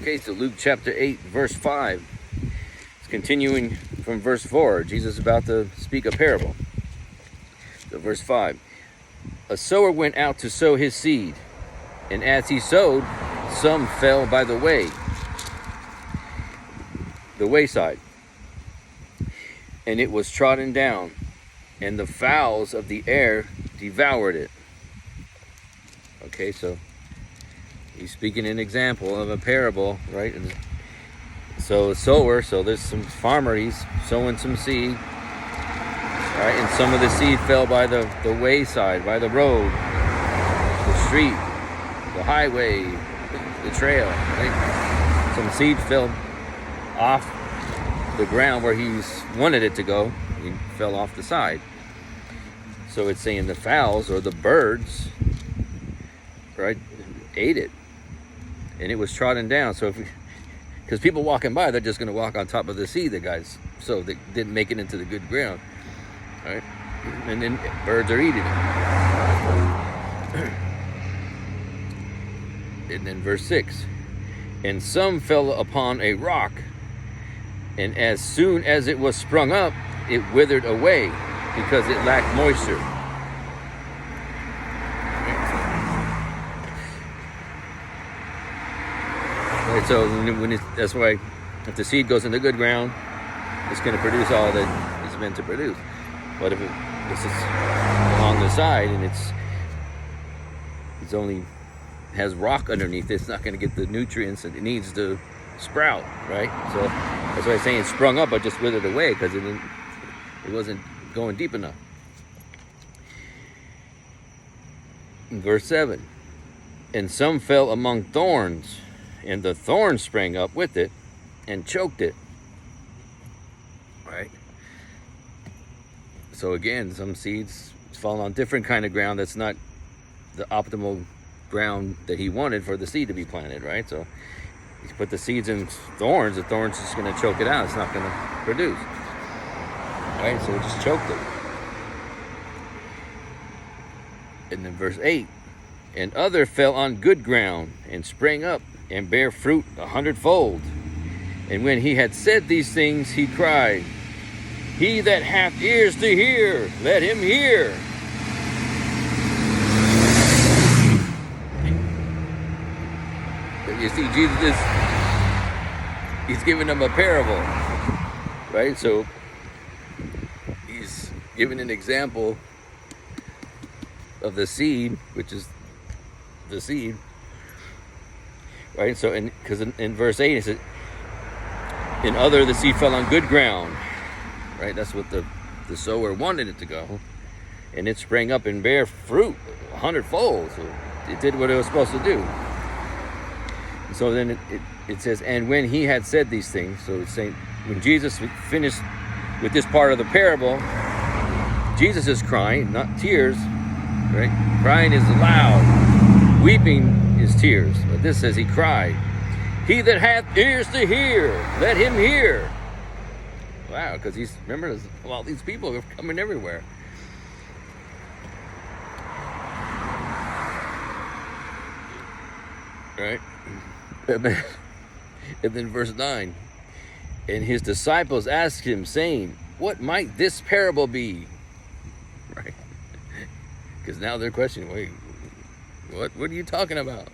Okay, so Luke chapter 8, verse 5. It's continuing from verse 4. Jesus is about to speak a parable. So verse 5. A sower went out to sow his seed, and as he sowed, some fell by the wayside, and it was trodden down, and the fowls of the air devoured it. Okay, so he's speaking an example of a parable, right? And so a sower, so there's some farmer, he's sowing some seed, right? And some of the seed fell by the wayside, by the road, the street, the highway, the trail, right? Some seed fell off the ground where he's wanted it to go. He fell off the side. So it's saying the fowls or the birds, right, ate it, and it was trodden down. So because people walking by, they're just going to walk on top of the seed that guys sowed that didn't make it into the good ground, right? And then birds are eating it. And then verse 6, and some fell upon a rock, and as soon as it was sprung up, it withered away because it lacked moisture. Right, so that's why if the seed goes into good ground, it's going to produce all that it's meant to produce. But if this is on the side and it's only has rock underneath, it's not going to get the nutrients that it needs to sprout, right? So that's why I'm saying it sprung up but just withered away because it wasn't going deep enough. In verse 7, and some fell among thorns, and the thorns sprang up with it and choked it, right? So again, some seeds fall on different kind of ground that's not the optimal ground that he wanted for the seed to be planted, right? So he put the seeds in thorns, the thorns just going to choke it out. It's not going to produce, right? So it just choked it. And then verse 8, and other fell on good ground and sprang up and bare fruit 100-fold. And when he had said these things, he cried, he that hath ears to hear, let him hear. You see, Jesus he's giving them a parable, right? So he's giving an example of the seed, which is the seed, right? So, because in verse 8 it says, in other the seed fell on good ground, right? That's what the sower wanted it to go, and it sprang up and bare fruit 100-fold. So it did what it was supposed to do. So then it says, and when he had said these things, so it's saying when Jesus finished with this part of the parable, Jesus is crying, not tears, right? Crying is loud, weeping is tears. But this says he cried, he that hath ears to hear, let him hear. Wow, because remember, all these people are coming everywhere. Right? And then verse 9, and his disciples asked him, saying, what might this parable be? Right? Because now they're questioning, wait, what are you talking about?